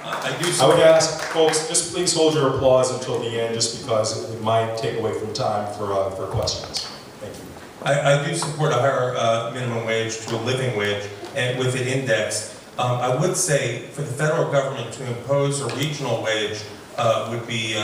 I would ask folks, just please hold your applause until the end, just because it might take away from time for questions. Thank you. I do support a higher minimum wage to a living wage, and with it indexed. I would say for the federal government to impose a regional wage would be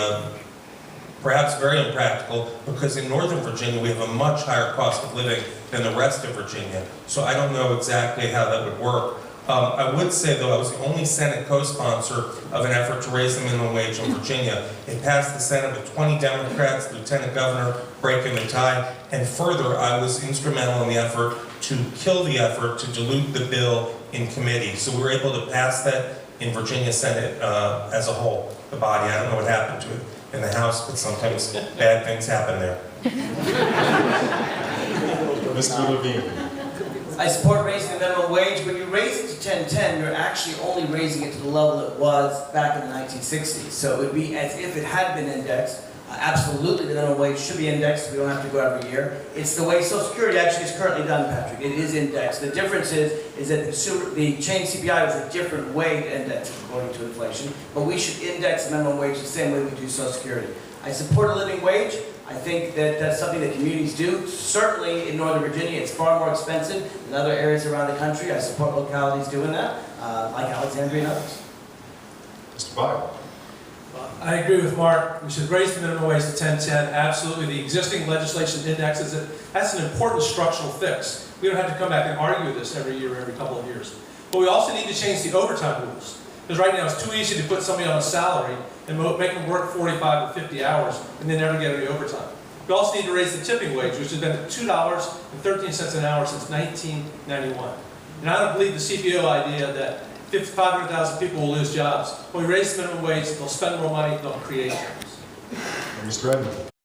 perhaps very impractical, because in Northern Virginia we have a much higher cost of living than the rest of Virginia. So I don't know exactly how that would work. I would say, though, I was the only Senate co-sponsor of an effort to raise the minimum wage in Virginia. It passed the Senate with 20 Democrats, Lieutenant Governor breaking the tie, and further, I was instrumental in the effort to kill the effort to dilute the bill in committee. So we were able to pass that in Virginia Senate as a whole, the body. I don't know what happened to it in the House, but sometimes bad things happen there. Mr. Levine. I support raising the minimum wage. When you raise it to 10.10, you're actually only raising it to the level it was back in the 1960s. So it would be as if it had been indexed. Absolutely, the minimum wage should be indexed. We don't have to go every year. It's the way Social Security actually is currently done, Patrick. It is indexed. The difference is that the change CPI was a different way to index it according to inflation. But we should index the minimum wage the same way we do Social Security. I support a living wage. I think that that's something that communities do. Certainly in Northern Virginia, it's far more expensive than other areas around the country. I support localities doing that, like Alexandria and others. Mr. Beyer. I agree with Mark. We should raise the minimum wage to 10.10. Absolutely. The existing legislation indexes it. That's an important structural fix. We don't have to come back and argue this every year, every couple of years. But we also need to change the overtime rules. Because right now it's too easy to put somebody on a salary and make them work 45 or 50 hours and then never get any overtime. We also need to raise the tipping wage, which has been at $2.13 an hour since 1991. And I don't believe the CPO idea that 500,000 people will lose jobs. When we raise the minimum wage, they'll spend more money, they'll create jobs. Mr. Ebbin.